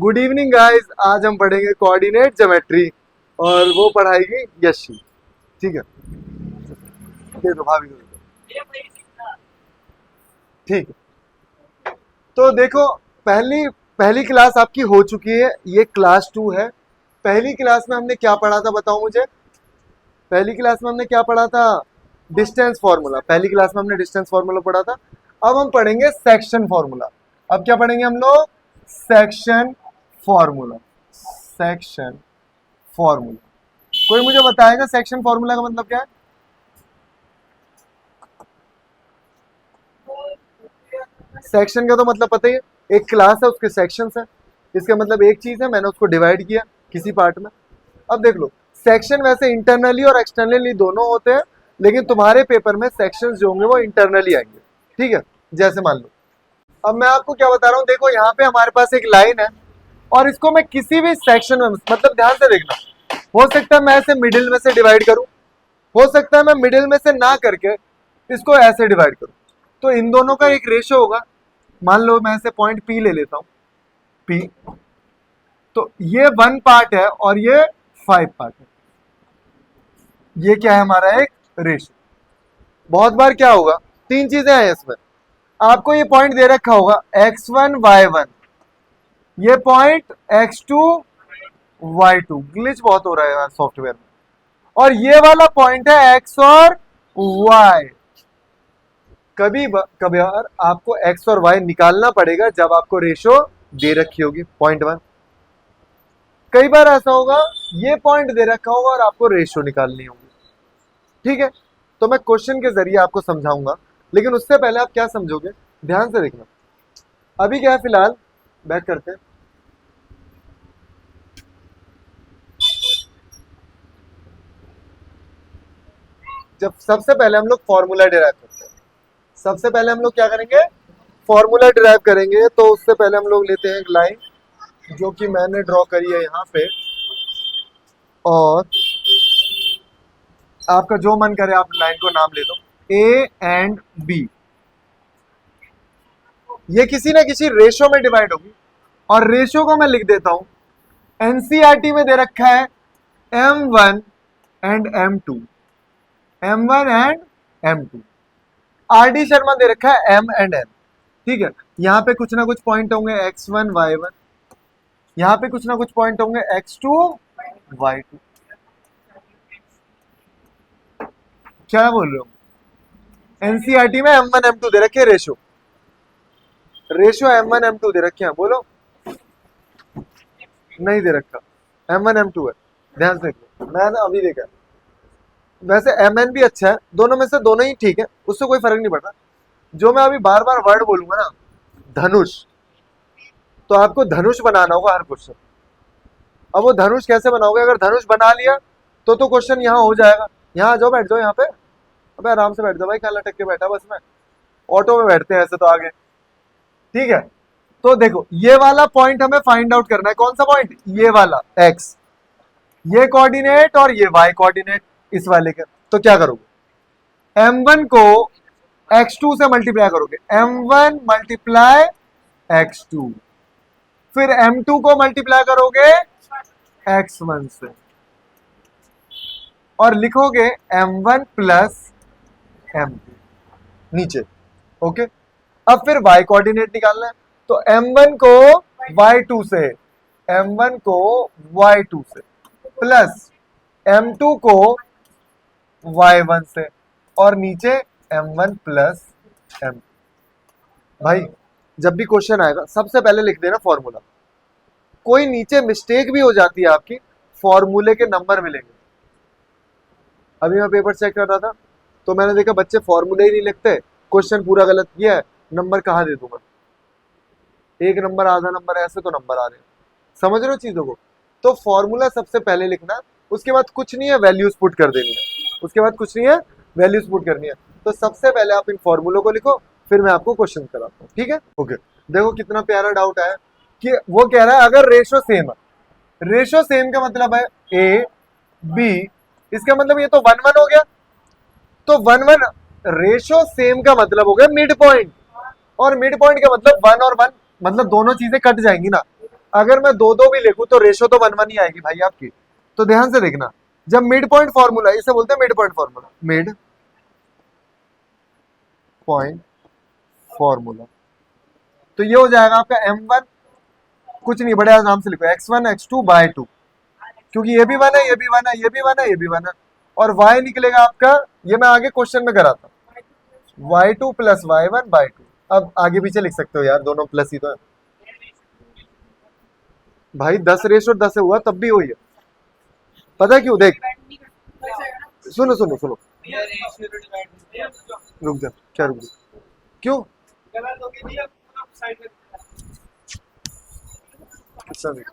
Good evening guys. आज हम पढ़ेंगे कोऑर्डिनेट ज्योमेट्री और वो पढ़ाएगी यशी। ठीक है, दे दो भाभी को दे दो। ठीक है, तो देखो पहली पहली क्लास आपकी हो चुकी है, ये क्लास 2 है। पहली क्लास में हमने क्या पढ़ा था बताओ मुझे। पहली क्लास में हमने क्या पढ़ा था? Distance formula. पहली क्लास में हमने डिस्टेंस फॉर्मूला पढ़ा था। अब हम पढ़ेंगे सेक्शन फॉर्मूला। अब क्या पढ़ेंगे हम लोग? Section formula. Section formula. कोई मुझे बताएगा सेक्शन फॉर्मूला का मतलब क्या है? सेक्शन का तो मतलब पता ही है, एक क्लास है उसके सेक्शंस है। इसका मतलब एक चीज है, मैंने उसको डिवाइड किया किसी पार्ट में। अब देख लो, सेक्शन वैसे इंटरनली और एक्सटर्नली दोनों होते हैं, लेकिन तुम्हारे पेपर में सेक्शंस जो होंगे वो इंटरनली आएंगे। ठीक है, जैसे मान लो अब मैं आपको क्या बता रहा हूँ, देखो यहाँ पे हमारे पास एक लाइन है और इसको मैं किसी भी सेक्शन में, मतलब ध्यान से देखना, हो सकता है मैं इसे मिडिल में से डिवाइड करूं, हो सकता है मैं मिडिल में से ना करके इसको ऐसे डिवाइड करूं। तो इन दोनों का एक रेशियो होगा। मान लो मैं ऐसे पॉइंट पी ले लेता हूं, पी। तो ये 1 पार्ट है और ये 5 पार्ट है। ये क्या है? हमारा एक रेशियो। बहुत बार क्या होगा, तीन चीजें हैं इसमें। आपको ये पॉइंट दे रखा होगा x1 y1, ये पॉइंट x2 y2। ग्लिच बहुत हो रहा है यार सॉफ्टवेयर में। और ये वाला पॉइंट है x और y। कभी यार आपको x और y निकालना पड़ेगा जब आपको रेशियो दे रखी होगी पॉइंट 1। कई बार ऐसा होगा ये पॉइंट दे रखा होगा और आपको रेशियो निकालनी होगी। ठीक है, तो मैं क्वेश्चन के जरिए आपको समझाऊंगा, लेकिन उससे पहले आप क्या समझोगे ध्यान से देखना। अभी क्या है, फिलहाल बैक करते हैं। जब सबसे पहले हम लोग फॉर्मूला डिराइव करते हैं, सबसे पहले हम लोग क्या करेंगे? फॉर्मूला डिराइव करेंगे। तो उससे पहले हम लोग लेते हैं एक लाइन जो कि मैंने ड्रॉ करी है यहाँ पे, और आपका जो मन करे आप लाइन को नाम ले दो, ए एंड बी। ये किसी ना किसी रेशो में डिवाइड होगी और रेशो को मैं लिख देता हूं, एनसीईआरटी में दे रखा है M1 and M2, M1 and M2। R D Sharma दे रखा है M एंड N। ठीक है, यहाँ पे कुछ ना कुछ पॉइंट होंगे x1 y1, यहाँ पे कुछ ना कुछ पॉइंट होंगे x2 y2। क्या बोल रहे हो? एनसीईआरटी में M1 M2 दे रखे रेशो, रेशो M1 M2 दे रखे हैं। बोलो, नहीं दे रखा, M1 M2 है। ध्यान से देखो, मैंने अभी देखा। वैसे MN भी अच्छा है, दोनों में से दोनों ही ठीक है, उससे कोई फर्क नहीं पड़ता। जो मैं अभी बार बार वर्ड बोलूंगा ना, धनुष, तो आपको धनुष बनाना होगा हर क्वेश्चन। अब वो धनुष कैसे बनाओगे? अगर धनुष बना लिया तो क्वेश्चन यहाँ हो जाएगा। यहाँ आ जाओ, बैठ जाओ यहाँ पे। अबे आराम से बैठ जाओ भाई, क्या लटक के बैठा बस में। ऑटो में बैठते हैं ऐसे तो आगे। ठीक है, तो देखो ये वाला पॉइंट हमें फाइंड आउट करना है। कौन सा पॉइंट? ये वाला x, ये कोऑर्डिनेट और ये y कोऑर्डिनेट इस वाले के। तो क्या करोगे? m1 को x2 से मल्टीप्लाई करोगे, m1 मल्टीप्लाई x2, फिर m2 को मल्टीप्लाई करोगे x1 से, और लिखोगे m1 प्लस m2 नीचे। ओके, अब फिर y कोऑर्डिनेट निकालना है। तो m1 को y2 से, m1 को y2 से, प्लस m2 को y1 से, और नीचे m1 प्लस m। भाई जब भी क्वेश्चन आएगा सबसे पहले लिख देना फॉर्मूला। कोई नीचे मिस्टेक भी हो जाती है आपकी, फॉर्मूले के नंबर मिलेंगे। अभी मैं पेपर चेक कर रहा था तो मैंने देखा बच्चे फॉर्मूले ही नहीं लिखते, क्वेश्चन पूरा गलत किया है, नंबर कहाँ दे दूंगा? एक नंबर, आधा नंबर, ऐसे तो नंबर आ रहे हैं। समझ रहे हो चीजों को? तो फॉर्मूला सबसे पहले लिखना, उसके बाद कुछ नहीं है, वैल्यूज पुट कर देनी है। उसके बाद कुछ नहीं है, वैल्यूज पुट करनी है। तो सबसे पहले आप इन फॉर्मूलों को लिखो, फिर मैं आपको क्वेश्चन कराता हूँ। ठीक है, ओके। देखो कितना प्यारा डाउट आया कि वो कह रहा है अगर रेशो सेम है। रेशो सेम का मतलब है ए बी, इसका मतलब ये तो 1-1 हो गया। तो 1-1 रेशो सेम का मतलब हो गया मिड पॉइंट, और मिड पॉइंट का मतलब 1 और 1, मतलब दोनों चीजें कट जाएंगी ना। अगर मैं दो दो भी लिखूं तो रेशो तो 1 1 ही आएगी भाई आपकी। तो ध्यान से देखना, जब मिड पॉइंट फॉर्मूला, इसे बोलते हैं mid point formula, mid point formula, तो ये हो जाएगा आपका m1, कुछ नहीं बड़े आराम से लिखो x1 x2 बाय 2, क्योंकि ये भी 1 है, ये भी 1 है, ये भी 1 है, ये भी 1 है, और y निकलेगा आपका, ये मैं आगे क्वेश्चन में कराता हूं, y2 प्लस y1 बाय 2। अब आगे पीछे लिख सकते हो यार, दोनों प्लस ही तो है भाई, 10:10 से हुआ तब भी वही है, पता है क्यों? देख, सुनो सुनो सुनो, रुक जा, क्या रुक जा, क्यों? कितना दिख,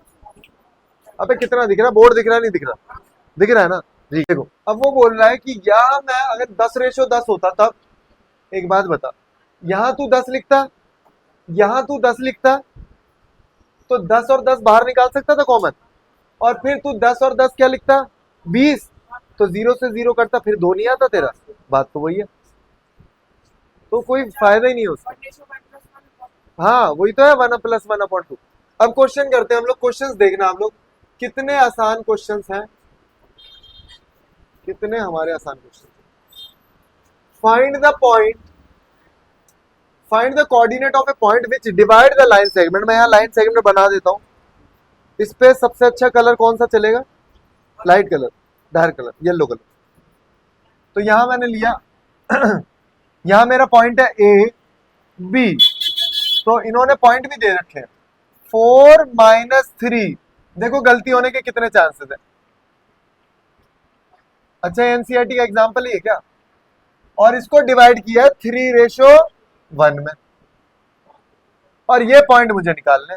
अबे कितना दिख रहा, बोर्ड दिख रहा नहीं दिख रहा? दिख रहा है ना? ठीक है, देखो अब वो बोल रहा है कि यहाँ मैं अगर 10:10 होता तब, एक बात बता, यहाँ तू 10 लिखता, यहाँ तू 10 लिखता, तो 10 और 10 बाहर निकाल सकता था कॉमन, और फिर तू 10 और 10 क्या लिखता? 20, तो 0 से 0 करता, फिर 2 नहीं आता तेरा, बात तो वही है, तो कोई फायदा ही नहीं है उसका। हाँ वही तो है, 1 प्लस 1/2। अब क्वेश्चन करते हैं हम लोग, क्वेश्चंस देखना हम लोग कितने आसान क्वेश्चंस हैं, कितने हमारे आसान question. Find the point, find the coordinate of a point which divide the line segment. मैं यहाँ लाइन सेगमेंट बना देता हूँ, इस पे सबसे अच्छा कलर कौन सा चलेगा? Light colour, dark colour, yellow colour. तो यहां मैंने लिया यहां मेरा पॉइंट है ए बी, तो इन्होंने पॉइंट भी दे रखे हैं 4 - 3। देखो गलती होने के कितने चांसेस है। अच्छा एनसीईआरटी का एग्जांपल ही है क्या? और इसको डिवाइड किया है 3:1 में, और ये पॉइंट मुझे निकालने।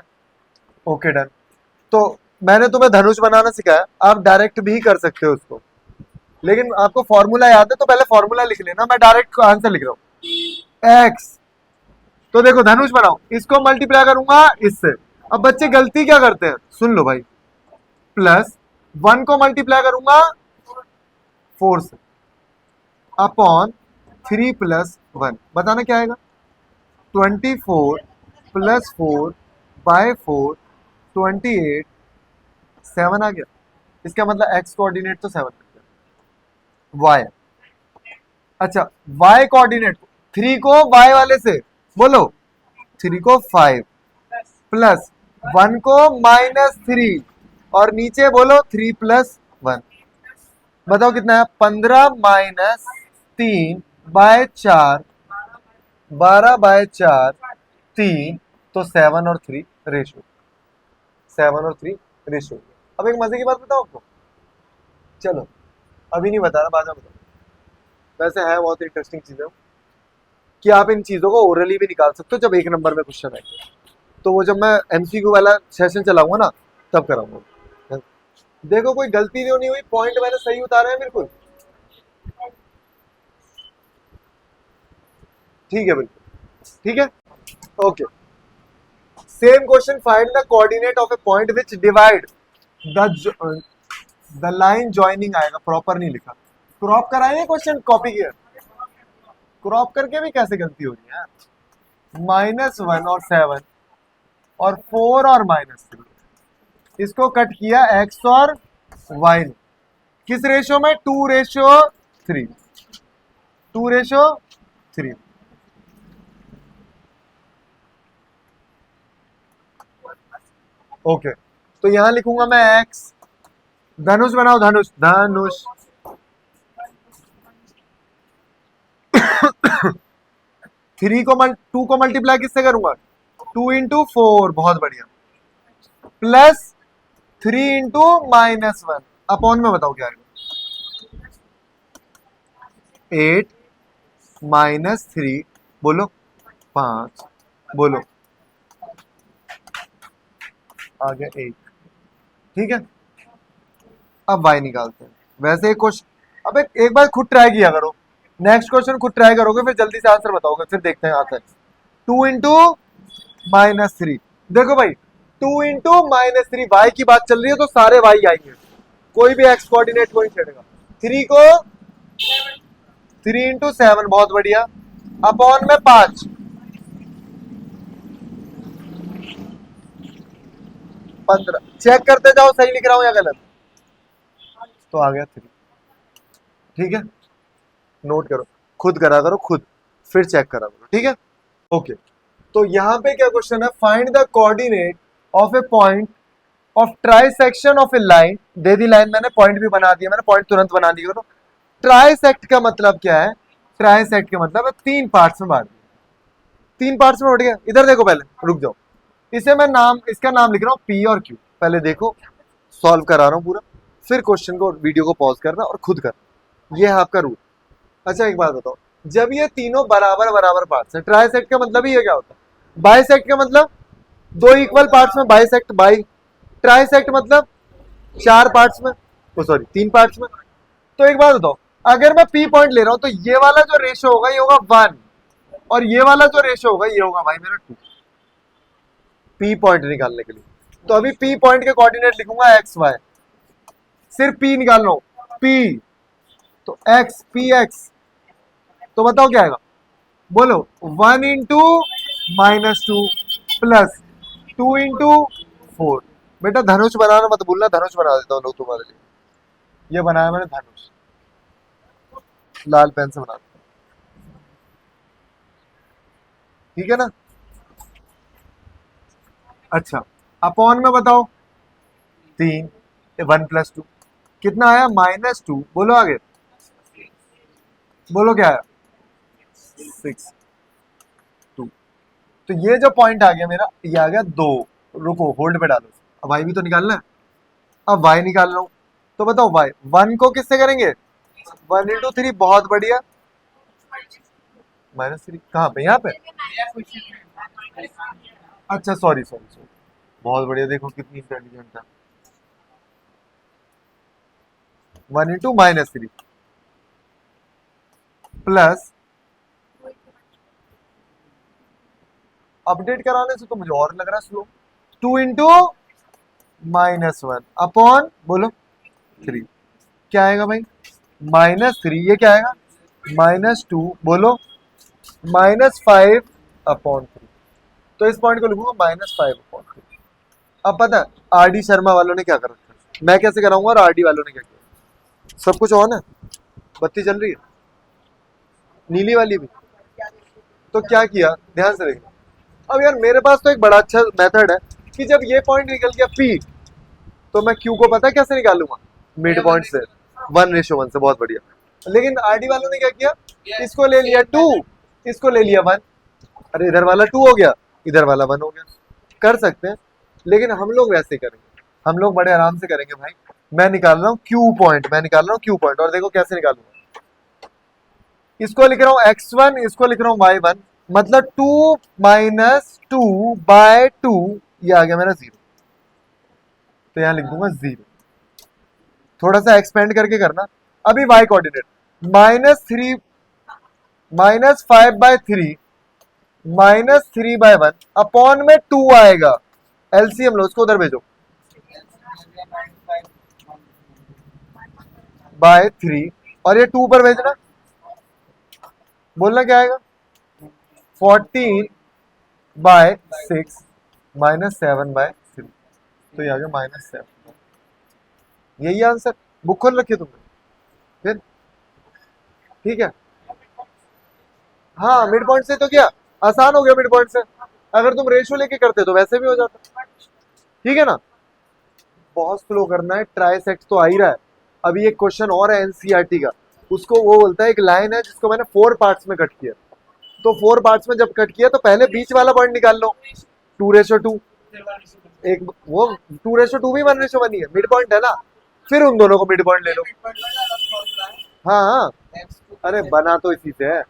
Okay done. तो मैंने तुम्हें धनुष बनाना सिखाया, आप डायरेक्ट भी कर सकते हो उसको, लेकिन आपको फॉर्मूला याद है तो पहले फॉर्मूला लिख लेना, मैं डायरेक्ट आंसर लिख रहा हूं एक्स। तो देखो धनुष बनाओ, इसको मल्टीप्लाई करूंगा इससे। अब बच्चे गलती क्या करते हैं, सुन लो भाई, प्लस 1 को मल्टीप्लाई करूंगा 4 से, अपॉन 3 + 1, बताना क्या आएगा? 24 + 4 बाय 4, 28, 7 आ गया। इसका मतलब एक्स कोऑर्डिनेट तो 7 वाई। अच्छा वाई कोऑर्डिनेट, 3 को वाई वाले से बोलो, 3 को 5 प्लस 1 को -3, और नीचे बोलो 3 + 1, बताओ कितना है? 15 - 3 बाय 4, 12 बाय 4, 3, तो 7 और 3 रेशो, 7 और 3 रेशो। अब एक मजे की बात बताओ आपको, चलो अभी नहीं बता रहा, बाद में बताओ, वैसे है बहुत इंटरेस्टिंग चीजें कि आप इन चीजों को ओरली भी निकाल सकते हो जब 1 नंबर में क्वेश्चन आएंगे। तो वो जब मैं एमसीक्यू वाला सेशन चलाऊंगा ना तब कराऊंगा। देखो कोई गलती नहीं हुई, पॉइंट मैंने सही उतारा है बिल्कुल, ठीक है बिल्कुल ठीक है। Okay, same question, find the coordinate of a point which divide the line joining, आएगा प्रॉपर नहीं लिखा, क्रॉप कराइए क्वेश्चन, कॉपी किया, क्रॉप करके भी कैसे गलती हो रही है? -1 और 7 और 4 और -3, इसको कट किया x और y ने, किस रेशो में? 2:3, 2:3। ओके, तो यहां लिखूंगा मैं x, धनुष बनाओ, धनुष, धनुष 2 को मल्टीप्लाई किससे करूंगा? 2 × 4, बहुत बढ़िया, प्लस 3 × -1, अपॉन में बताओ क्या आएगा? 8 -3, बोलो 5, बोलो आ गया 1, ठीक है। अब y निकालते हैं, वैसे एक क्वेश्चन, अब एक बार खुद ट्राई किया करो, नेक्स्ट क्वेश्चन खुद ट्राई करोगे फिर जल्दी से आंसर बताओगे, फिर देखते हैं आता है। 2 × -3, देखो भाई 2 × -3, y की बात चल रही है तो सारे y आएंगे, कोई भी x कोऑर्डिनेट को नहीं छेड़ेगा। 3 को 3 × 7, बहुत बढ़िया, अपॉन में 5, 15 चेक करते जाओ सही लिख रहा हूं या गलत। तो आ गया 3। ठीक है, नोट करो, खुद करा करो खुद, फिर चेक करा करो, ठीक है। ओके, तो यहाँ पे क्या क्वेश्चन है, find the coordinate of a point of trisection of A line. They the line, मैंने पॉइंट भी बना दिया, मैंने पॉइंट तुरंत बना दिया। तो ट्राइसेक्ट का मतलब क्या है, ट्राइसेक्ट का मतलब है 3 पार्ट्स में बांट दिया, 3 पार्ट्स में बांट गया। इधर देखो, पहले रुक जाओ, इसे मैं नाम, इसका नाम लिख रहा हूँ पी और क्यू। पहले देखो, सॉल्व करा रहा हूँ पूरा, फिर क्वेश्चन को, वीडियो को पॉज करना और खुद करना, ये है आपका रूल। अच्छा एक बात बताओ, जब ये तीनों बराबर बराबर पार्ट्स है, ट्राइसेक्ट का मतलब ही ये क्या होता है, बाइसेक्ट का मतलब 2 इक्वल पार्ट्स में बाइसेक्ट बाई, ट्राइसेक्ट मतलब 4 पार्ट्स में, ओ सॉरी 3 पार्ट्स में। तो एक बात बताओ, अगर मैं पी पॉइंट ले रहा हूं तो ये वाला जो रेशो होगा ये होगा 1, और ये वाला जो रेशो होगा ये होगा भाई मेरा 2, पी पॉइंट निकालने के लिए। तो अभी पी पॉइंट के कोऑर्डिनेट लिखूंगा एक्स वाई, सिर्फ पी निकाल लो, पी तो एक्स, पी एक्स, तो बताओ क्या आएगा, बोलो 1 इंटू -2 प्लस 2 इंटू 4। बेटा धनुष बनाना मत भूलना, धनुष बना देता हूँ तुम्हारे लिए, ये बनाया मैंने धनुष, लाल पेन से बना देता हूं, ठीक है ना। अच्छा, अपॉन में बताओ 3, 1 + 2 कितना आया, -2, बोलो आगे, बोलो क्या आया, 6, 2। तो ये जो पॉइंट आ गया मेरा, ये आ गया 2। रुको, होल्ड पे डालो, अब y भी तो निकालना है, अब y निकाल रहा हूं। तो बताओ y 1 को किससे करेंगे, 1 इंटू 3, बहुत बढ़िया, -3 कहाँ पे, यहाँ पे, अच्छा सॉरी सॉरी सॉरी, बहुत बढ़िया, देखो कितनी इंटेलिजेंट है, 1 इंटू -3 प्लस, अपडेट कराने से तो मुझे और लग रहा है स्लो, 2 इंटू -1 अपॉन, बोलो 3, क्या आएगा भाई, -3, ये क्या आएगा, -2, बोलो -5 अपॉन 3। तो इस पॉइंट को लिखूंगा -5 अपॉन 3। अब पता है आर डी शर्मा वालों ने क्या कर रखा है, मैं कैसे कराऊंगा और आर डी वालों ने क्या किया। सब कुछ ऑन है, बत्ती चल रही है, नीली वाली भी। तो क्या किया, ध्यान से देखना। अब यार मेरे पास तो एक बड़ा अच्छा मेथड है कि जब ये पॉइंट निकल गया P, तो मैं Q को पता है कैसे निकालूंगा, मिड पॉइंट से 1:1 से, बहुत बढ़िया। लेकिन आरडी वालों ने क्या किया, इसको ले लिया 2, इसको ले लिया 1, अरे इधर वाला 2 हो गया, इधर वाला 1 हो गया। कर सकते हैं, लेकिन हम लोग वैसे करेंगे, हम लोग बड़े आराम से करेंगे भाई। मैं निकाल रहा हूँ Q पॉइंट, मैं निकाल रहा हूँ Q पॉइंट, और देखो कैसे निकालूंगा। इसको लिख रहा हूँ x1, इसको लिख रहा हूँ y1, मतलब 2 - 2/2, ये आ गया मेरा 0। तो यहां लिख दूंगा 0, थोड़ा सा एक्सपेंड करके करना। अभी y कोऑर्डिनेट -3 -5/3 -3/1 अपॉन में 2 आएगा, एलसीएम लो, उसको उधर भेजो, /3, और ये 2 पर भेजना, बोलना क्या आएगा, 14/6 -7/3, तो ये आ गया -7। यही आंसर, बुक खोल रखी है तुमने फिर, ठीक है। हाँ मिड पॉइंट से तो क्या आसान हो गया, मिड पॉइंट से अगर तुम रेशियो लेके करते तो वैसे भी हो जाता, ठीक है ना। बहुत स्लो करना है, ट्राइसेक्ट तो आ ही रहा है। अभी एक क्वेश्चन और है एनसीईआरटी का, उसको वो बोलता है, एक लाइन है जिसको मैंने 4 पार्ट्स में कट किया, तो 4 पार्ट्स में जब कट किया तो पहले बीच वाला पॉइंट निकाल लो, 2:2, एक वो 2:2 भी 1:1 ही है, मिड पॉइंट है ना, फिर उन दोनों को मिड पॉइंट ले लो। हाँ हाँ, अरे बना तो इसी से है,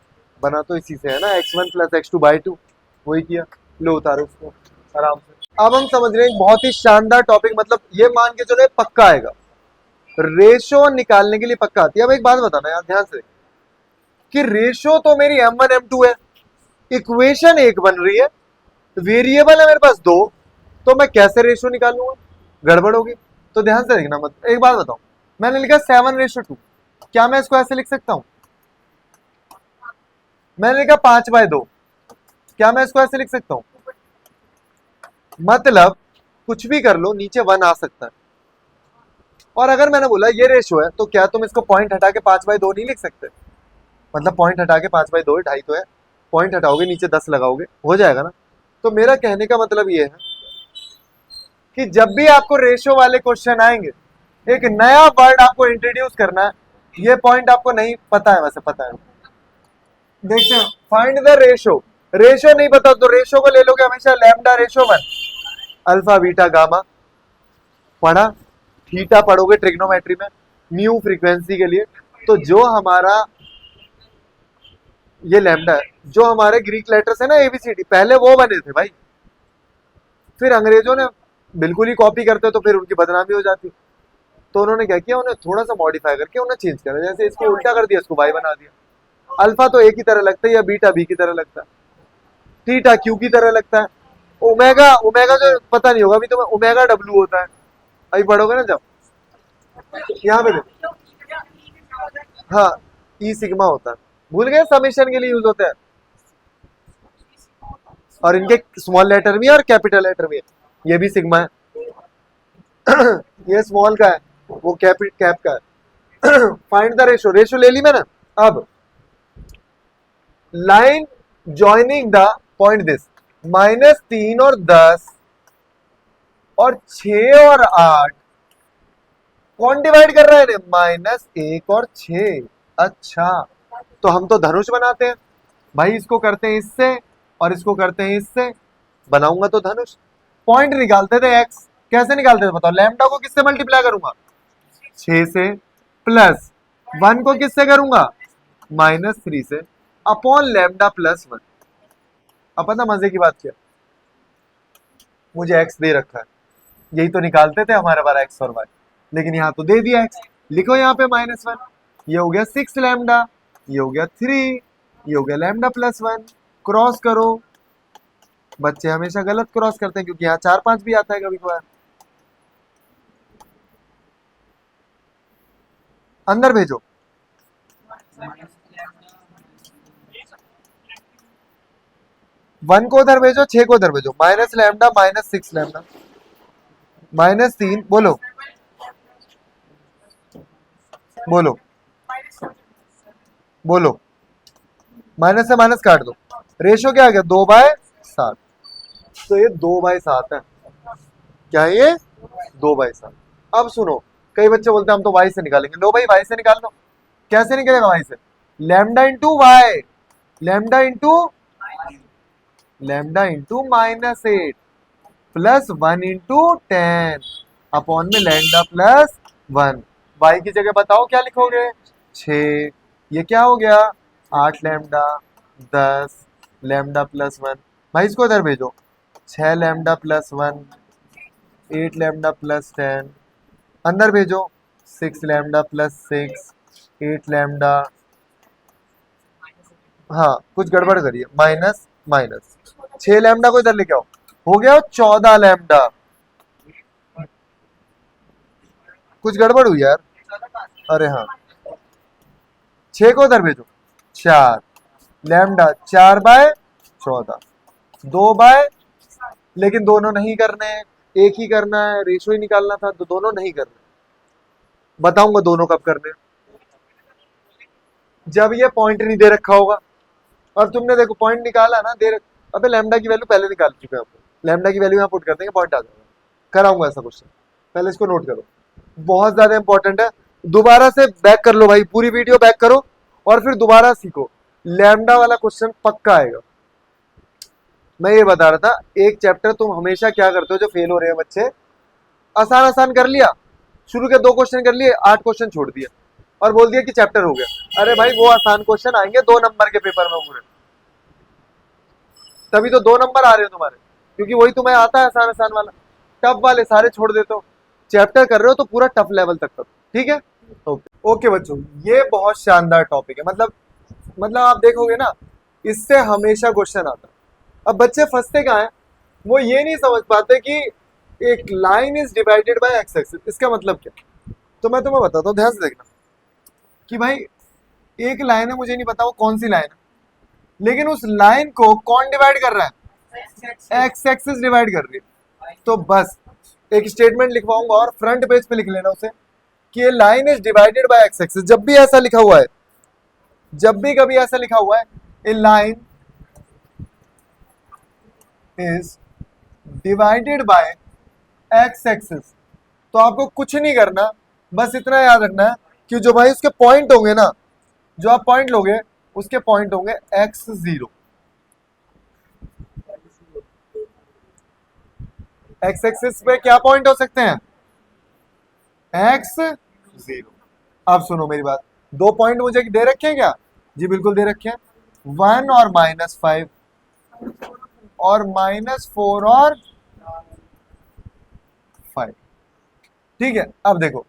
बना तो इसी से है ना, x1 + x2/2, वही किया, लो उतारो उसको आराम से। अब हम समझ रहे हैं बहुत ही शानदार टॉपिक, मतलब ये मान के चलो पक्का आएगा, रेशो निकालने के लिए पक्का आती है। अब एक बात बताना यार ध्यान से, कि रेशो तो मेरी m1 m2 है, इक्वेशन एक बन रही है, वेरिएबल है मेरे पास 2, तो मैं कैसे रेशो निकालूंगा, गड़बड़ होगी। तो ध्यान से देखना मत। एक बात बताओ, मैंने लिखा 7:2, क्या मैं इसको ऐसे लिख सकता हूं, मैंने लिखा 5/2, क्या मैं इसको ऐसे लिख सकता हूं, मतलब कुछ भी कर लो नीचे 1 आ सकता है। और अगर मैंने बोला ये रेशो है तो क्या तुम इसको पॉइंट हटा के 5/2 नहीं लिख सकते? मतलब पॉइंट हटा के 5/2 ढाई तो है, पॉइंट हटाओगे नीचे 10 लगाओगे, हो जाएगा ना। तो मेरा कहने का मतलब ये है कि जब भी आपको रेशो वाले क्वेश्चन आएंगे, एक नया वर्ड आपको इंट्रोड्यूस करना है। ये पॉइंट आपको नहीं पता है, वैसे पता है, देखते हैं। फाइंड द रेशो, रेशो नहीं पता तो रेशो को ले लोगे हमेशा lambda ratio 1, alpha beta gamma पढ़ा, थीटा पढ़ोगे ट्रिग्नोमेट्री में, म्यू फ्रीक्वेंसी के लिए। तो जो हमारा ये लैम्डा है, जो हमारे ग्रीक लेटर्स है ना एबीसीडी, पहले वो बने थे भाई, फिर अंग्रेजों ने बिल्कुल ही कॉपी करते तो फिर उनकी बदनामी हो जाती। तो उन्होंने क्या किया, उन्हें थोड़ा सा मॉडिफाई करके उन्हें चेंज करा, जैसे इसको उल्टा कर दिया, इसको वाई बना दिया। अल्फा तो ए की तरह लगता है या बीटा बी की तरह लगता है, थीटा क्यू की तरह लगता है, ओमेगा ओमेगा जो पता नहीं होगा अभी तुम्हें, ओमेगा डब्ल्यू होता है, अभी पढ़ोगे ना जब, यहाँ पे देखो, हाँ ई सिग्मा होता है, भूल गए समेशन के लिए यूज होता है। और इनके स्मॉल लेटर भी है और कैपिटल लेटर भी है, ये भी सिग्मा है। ये स्मॉल का है, वो कैप का है। फाइंड द रेशो, रेशो ले ली मैंने। अब line joining the point this, -3 और 10 और 6 और 8 कौन डिवाइड कर रहा है? -1 और 6। अच्छा, तो हम तो धनुष बनाते हैं भाई, इसको करते हैं इससे और इसको करते हैं इससे, बनाऊंगा तो धनुष। पॉइंट निकालते थे एक्स, कैसे निकालते थे बताओ? लैम्डा को किससे मल्टीप्लाई करूंगा? 6 से, प्लस 1 को किससे करूंगा? -3 से, अपॉन लैम्डा प्लस 1। अब पता मजे की बात क्या, मुझे एक्स दे रखा है, यही तो निकालते थे हमारे बार एक्स और वाई, लेकिन यहाँ तो दे दिया एक्स, लिखो यहाँ पे -1, ये हो गया 6 लैम्डा, ये हो गया 3, ये हो गया लैम्डा प्लस 1। क्रॉस करो, बच्चे हमेशा गलत क्रॉस करते हैं क्योंकि यहाँ 4-5 भी आता है कभी कभार। अंदर भेजो, वन को उधर भेजो, 6 को उधर भेजो, -λ -6 लैम्डा -3, बोलो बोलो बोलो, माइनस से माइनस काट दो, रेशो क्या आ गया? 2/7। तो ये 2/7 है, क्या है ये? 2/7। अब सुनो, कई बच्चे बोलते हैं हम तो वाई से निकालेंगे, लो भाई वाई से निकाल लो। कैसे निकलेगा वाई से? Lambda into Y, lambda into -8 plus 1 into 10 upon में लैम्डा प्लस 1। वाई की जगह बताओ क्या लिखोगे? 6, ये क्या हो गया? 8 लैम्डा, 10 लैम्डा प्लस 1। भाई इसको इधर भेजो, 6 लैम्डा प्लस 1, 8 लैम्डा प्लस 10, अंदर भेजो, 6 लैम्डा प्लस 6, 8 लैम्डा, हाँ कुछ गड़बड़ करिए, माइनस माइनस, 6 लैम्डा को इधर लेके आओ, हो गया 14 लैम्डा। कुछ गड़बड़ हुई यार, अरे हाँ, 6 को इधर भेजो, 4 लैम्डा, 4/14, 2 लेकिन दोनों नहीं करने हैं, एक ही करना है, रेशो ही निकालना था, तो दोनों नहीं करने। बताऊंगा दोनों कब करने, जब ये पॉइंट नहीं दे रखा होगा। और तुमने देखो पॉइंट निकाला ना, दे अबे लैम्डा की वैल्यू पहले निकाल चुके हैं हम, लैम्डा की वैल्यू यहाँ पुट कर देंगे, पॉइंट आ जाएगा। कराऊंगा ऐसा क्वेश्चन, पहले इसको नोट करो, बहुत ज्यादा इंपॉर्टेंट है। दोबारा से बैक कर लो भाई, पूरी वीडियो बैक करो और फिर दोबारा सीखो, लैम्डा वाला क्वेश्चन पक्का आएगा। मैं ये बता रहा था, एक चैप्टर तुम हमेशा क्या करते हो जो फेल हो रहे हैं बच्चे, आसान आसान कर लिया, शुरू के 2 क्वेश्चन कर लिए, 8 क्वेश्चन छोड़ दिए और बोल दिया कि चैप्टर हो गया। अरे भाई वो आसान क्वेश्चन आएंगे 2 नंबर के पेपर में पूरे, तभी तो 2 नंबर आ रहे हो तुम्हारे, क्योंकि वही तुम्हें आता है आसान आसान वाला, टफ वाले सारे छोड़ देते हो। चैप्टर कर रहे हो तो पूरा टफ लेवल तक करो, ठीक है? ओके ओके बच्चों, ये बहुत शानदार टॉपिक है, मतलब आप देखोगे ना, इससे हमेशा क्वेश्चन आता है। अब बच्चे फंसते कहाँ हैं, वो ये नहीं समझ पाते कि एक line is divided by X axis, इसका मतलब क्या? तो मैं तुम्हें बताता हूँ, ध्यान से देखना कि भाई एक लाइन है, मुझे नहीं पता वो कौन सी लाइन है, लेकिन उस लाइन को कौन डिवाइड कर रहा है? एक्स एक्सिस डिवाइड कर रही है। तो बस एक स्टेटमेंट लिखवाऊंगा और फ्रंट पेज पे लिख लेना उसे कि ये line is divided by X axis. जब भी ऐसा लिखा हुआ है, जब भी कभी ऐसा लिखा हुआ है a line is divided by X axis, तो आपको कुछ नहीं करना, बस इतना याद रखना है कि जो भाई उसके पॉइंट होंगे ना, जो आप पॉइंट लोगे उसके पॉइंट होंगे x0। एक्स एक्सिस पे क्या पॉइंट हो सकते हैं? x0। अब सुनो मेरी बात, दो पॉइंट मुझे दे रखे हैं क्या? जी बिल्कुल दे रखे हैं, 1 और -5 और -4 और 5। ठीक है, अब देखो,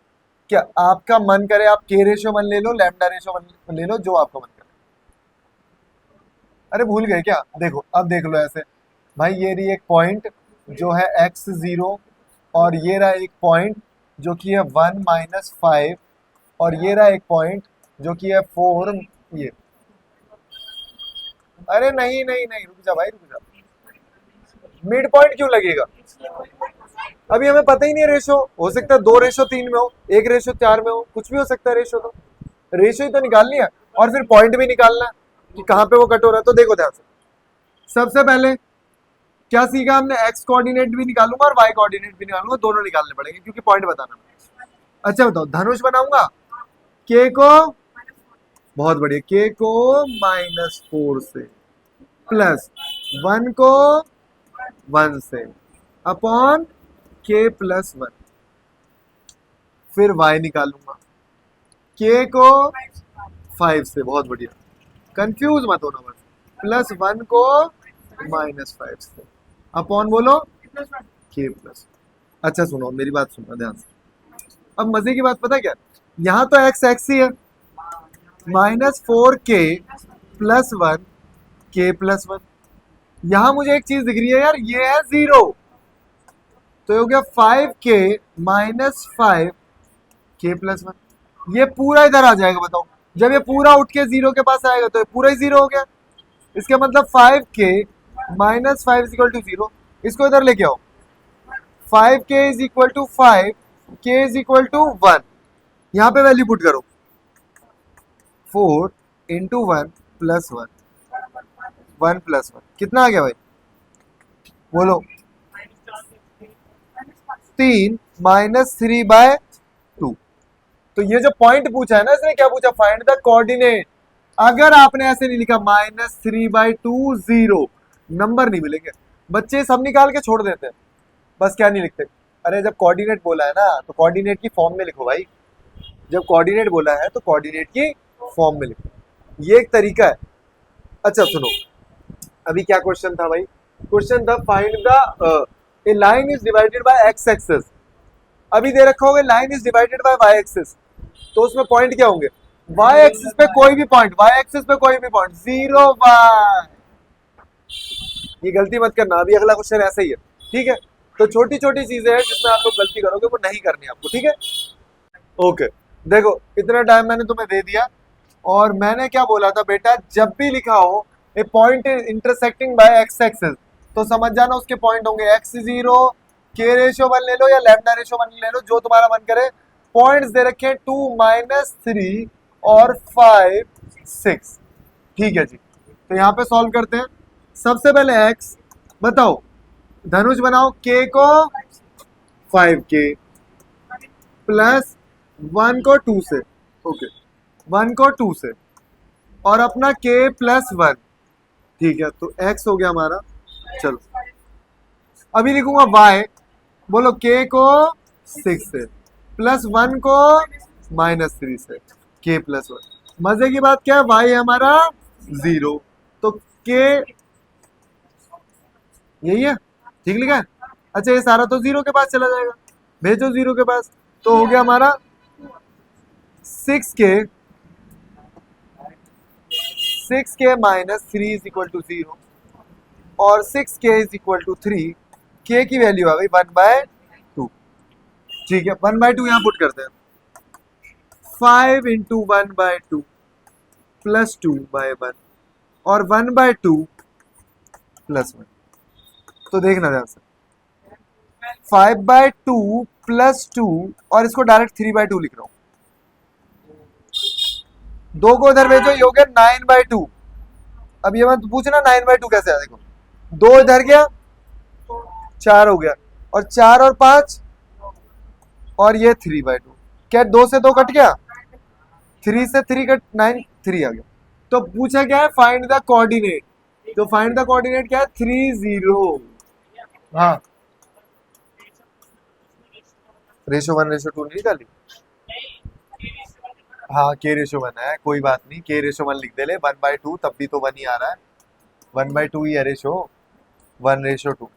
क्या आपका मन करे आप k रेशियो 1 ले लो, लैम्डा रेशियो 1 ले लो, जो आपका मन करे। अरे भूल गए क्या? देखो अब देख लो ऐसे, भाई ये रही एक पॉइंट जो है x0 और ये रहा एक पॉइंट जो कि है 1 -5 और ये रहा एक पॉइंट जो कि है 4 ये। अरे नहीं नहीं नहीं, रुक जा भाई रुक जा, मिड पॉइंट क्यों लगेगा? अभी हमें पता ही नहीं है रेशो, हो सकता है 2:3 में हो, 1:4 में हो, कुछ भी हो सकता है रेशो। तो रेशो ही तो निकालनी है और फिर पॉइंट भी निकालना है कि कहाँ पे वो कट हो रहा है। तो देखो ध्यान से, सबसे पहले क्या सीखा हमने? एक्स कोऑर्डिनेट भी निकालूंगा और वाई कोऑर्डिनेट भी निकालूंगा, दोनों निकालने पड़ेंगे क्योंकि पॉइंट बताना। अच्छा बताओ, धनुष बनाऊंगा के को, बहुत बढ़िया, के को -4 से प्लस 1 को 1 से अपॉन के प्लस 1, फिर y निकालूंगा k को 5 से, बहुत बढ़िया, कंफ्यूज मत होना बस, प्लस 1 को -5 से अपॉन बोलो k प्लस। अच्छा सुनो मेरी बात, सुनना ध्यान से। अब मजे की बात पता क्या, यहाँ तो x ही है, -4k प्लस 1 k प्लस 1। यहां मुझे एक चीज दिख रही है यार, ये है 0, तो ये हो गया 5k -5 k प्लस 1। ये पूरा इधर आ जाएगा, बताओ जब ये पूरा उठ के 0 के पास आएगा तो ये पूरा ही 0 हो गया। इसका मतलब 5k -5 इज इक्वल टू 0। इसको इधर लेके आओ, 5k is equal to 5, k is equal to 1। यहां पे वैल्यू पुट करो, 4 इंटू 1 प्लस 1, 1 प्लस 1 कितना आ गया भाई? बोलो 3 -3/2। तो ये जो पॉइंट पूछा है ना, इसने क्या पूछा? Find the coordinate. अगर आपने ऐसे नहीं लिखा -3/2 0, नंबर नहीं मिलेंगे। बच्चे सब निकाल के छोड़ देते हैं, बस क्या नहीं लिखते। अरे जब कोऑर्डिनेट बोला है ना तो कोऑर्डिनेट की फॉर्म में लिखो भाई, जब कोऑर्डिनेट बोला है तो कोऑर्डिनेट की फॉर्म में लिखो, ये एक तरीका है। अच्छा सुनो, अभी क्या क्वेश्चन था भाई? क्वेश्चन था find the A line is divided by X axis. अभी दे रखा होगा line is divided by Y axis, तो उसमें पॉइंट क्या होंगे? वाई एक्सिस पे कोई भी पॉइंट, वाई एक्सिस पे कोई भी पॉइंट 0 y। ये गलती मत करना, अभी अगला क्वेश्चन ऐसा ही है, ठीक है? तो छोटी छोटी चीजें हैं जिसमें आप लोग गलती करोगे वो नहीं करनी आपको, ठीक है? ओके, देखो इतना टाइम मैंने तुम्हें दे दिया और मैंने क्या बोला था बेटा, जब भी लिखा हो a point intersecting by X axis तो समझ जाना उसके पॉइंट होंगे x0, k रेशियो 1 ले लो या लैम्डा रेशियो 1 ले लो, जो तुम्हारा मन करे। पॉइंट्स दे रखे हैं 2 -3 और 5 6। ठीक है जी, तो यहाँ पे सॉल्व करते हैं। सबसे पहले x बताओ, धनुष बनाओ, k को 5k प्लस 1 को 2 से, ओके 1 को 2 से और अपना k प्लस 1। ठीक है, तो x हो गया हमारा। चलो अभी लिखूंगा y, बोलो k को 6 से प्लस 1 को -3 से, k प्लस 1। मजे की बात क्या है, y है हमारा 0, तो k यही है, ठीक लिखा है? अच्छा ये सारा तो 0 के पास चला जाएगा, भेजो 0 के पास, तो हो गया हमारा 6k -3 इज इक्वल टू 0 और 6k is equal to 3। k की वैल्यू आ गई 1/2। ठीक है, 1/2 यहां पुट करते हैं, 5 इंटू 1/2 प्लस 2/1 और 1/2 प्लस 1। तो देखना ध्यान से, 5/2 प्लस 2 और इसको डायरेक्ट 3/2 लिख रहा हूं। दो को इधर भेजो, ये हो गया 9/2। अब ये मत पूछना 9/2 कैसे है, देखो दो इधर गया 4 हो गया, और 4 और 5 और ये 3/2। क्या 2 से 2 कट गया, 3 से 3 कट 9, 3 आ गया। तो पूछा क्या है, फाइंड द कोऑर्डिनेट। तो फाइंड द कोऑर्डिनेट क्या है, 3 0। हाँ, रेशो 1:2 नहीं डाली। हाँ, k/1 है, कोई बात नहीं, k/1 लिख दे ले। 1/2 तब भी तो 1 ही आ रहा है, 1/2 ही है रेशो, 1:2।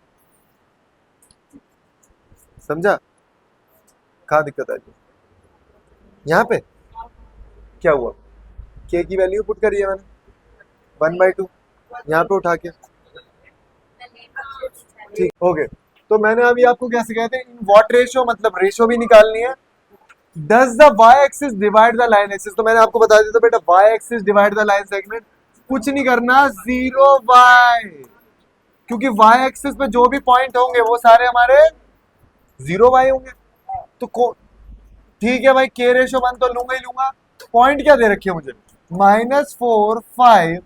समझा, कहाँ दिक्कत आ गई यहाँ पे, क्या हुआ, k की वैल्यू पुट करी है मैंने 1/2 यहाँ पे उठा के, ठीक हो गए। तो मैंने अभी आपको क्या सिखाया था, इन व्हाट रेशो, मतलब रेशो भी निकालनी है। Does the y axis divide the line axis, तो मैंने आपको बता दिया था बेटा, y axis divide the line segment. कुछ नहीं करना, 0 y, क्योंकि y एक्सिस पे जो भी पॉइंट होंगे वो सारे हमारे 0 y होंगे। तो ठीक है भाई, k/1 तो लूंगा ही लूंगा। पॉइंट क्या दे रखे मुझे, -4 5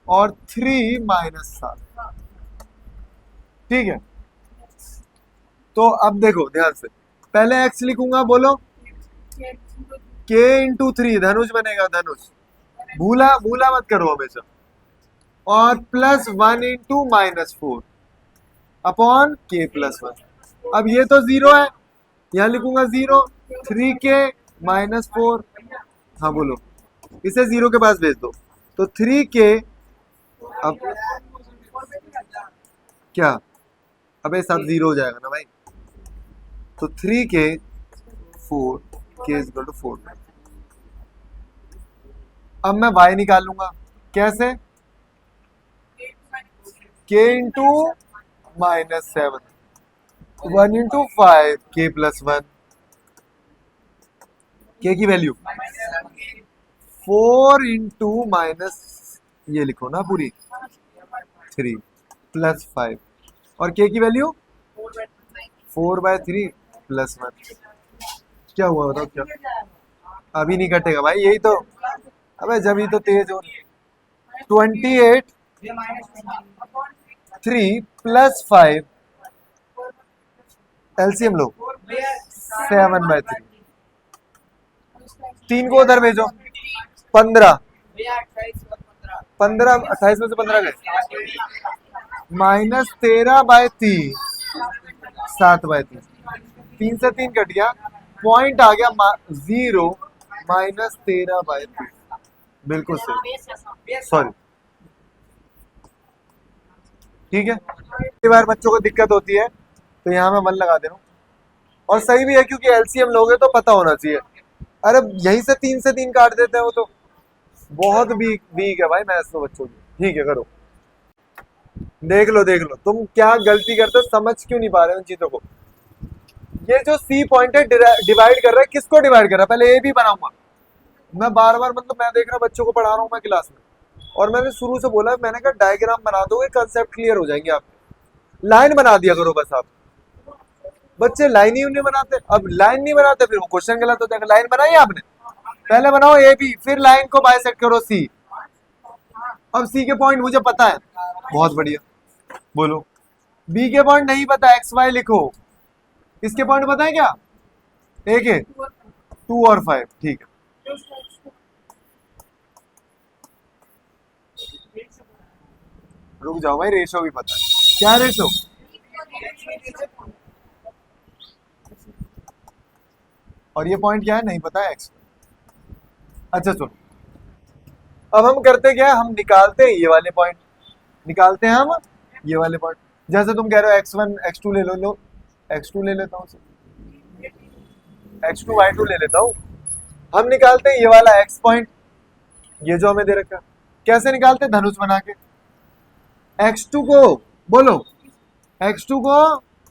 और 3 -7, ठीक है। तो अब देखो ध्यान से, पहले x लिखूंगा, बोलो k इंटू 3, धनुष बनेगा, धनुष, भूला भूला मत करो हमेशा, और +1 इंटू -4 अपॉन k+1। अब ये तो 0 है, यहां लिखूंगा 0, 3k -4। हाँ बोलो, इसे 0 के पास भेज दो, तो 3k, अब क्या, अबे सब 0 हो जाएगा ना भाई, तो 3k 4, k = 4। अब मैं y निकालूंगा, कैसे, k into -7, 1 into 5, k+1, k की वैल्यू 4 इंटू माइनस, ये लिखो ना पूरी, 3 +5, और k की वैल्यू 4/3 +1। क्या हुआ बताओ, क्या, अभी नहीं कटेगा भाई, यही तो, अबे जब ही तो तेज हो, 28 3 +5, एलसीएम लो, 7/3, 3 को उधर भेजो, 15, 28 में से 15 गए, -13/3, 7/3, 3 से 3 कट गया, पॉइंट आ गया 0, -13/3, बिल्कुल सही, सॉरी, ठीक है। कई बार बच्चों को दिक्कत होती है, तो यहाँ मैं 1 लगा दे रहा हूँ, और सही भी है क्योंकि एलसीएम लोगे तो पता होना चाहिए। अरे यहीं से 3 से 3 काट देते हैं, वो तो बहुत वीक है भाई मैथ्स तो बच्चों की, ठीक है करो, देख लो तुम क्या गलती करते हो, समझ क्यों नहीं पा रहे हो उन चीजों को। ये जो सी पॉइंट है डिवाइड कर रहा है, किसको डिवाइड कर रहा है, पहले ए भी बनाऊंगा मैं, बार बार, मतलब मैं देख रहा बच्चों को पढ़ा रहा हूँ मैं क्लास में, और मैंने शुरू से बोला, मैंने कहा डायग्राम बना दोगे कंसेप्ट क्लियर हो जाएंगे आप, लाइन बना दिया करो बस आप। बच्चे लाइन ही नहीं बनाते, अब लाइन नहीं बनाते फिर वो क्वेश्चन गलत हो जाएगा। लाइन बनाई आपने, पहले बनाओ ए बी, फिर लाइन को बाइसेक्ट करो सी। अब सी के पॉइंट मुझे पता है, बहुत बढ़िया, बोलो बी के पॉइंट नहीं पता, एक्स वाई लिखो। इसके पॉइंट पता है क्या, एक है 2 और 5, ठीक है। रुक जाओ भाई, रेशो भी पता है, क्या रेशो, और ये पॉइंट क्या है, नहीं पता है, एक्स। अच्छा सुनो, अब हम करते क्या है, हम निकालते हैं ये वाले पॉइंट, निकालते हैं हम ये वाले पॉइंट। जैसे तुम कह रहे हो x1 x2 ले लो, x2 ले लेता हूँ, x2 y2 ले लेता हूँ। हम निकालते हैं ये वाला x पॉइंट, ये जो हमें दे रखा है, कैसे निकालते हैं, धनुष बना के, x2 को, बोलो x2 को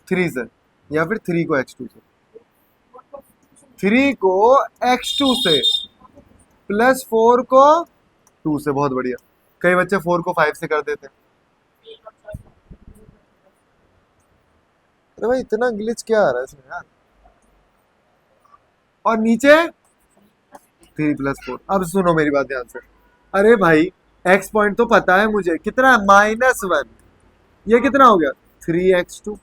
3 से, या फिर 3 को x2 से, 3 को x2 से, +4 को 2 से, बहुत बढ़िया। कई बच्चे 4 को 5 से कर देते हैं, अरे भाई इतना ग्लिच क्या आ रहा है इसमें यार। और नीचे 3 + 4। अब सुनो मेरी बात ध्यान से। अरे भाई एक्स पॉइंट तो पता है मुझे कितना है, -1। ये कितना हो गया, 3x2।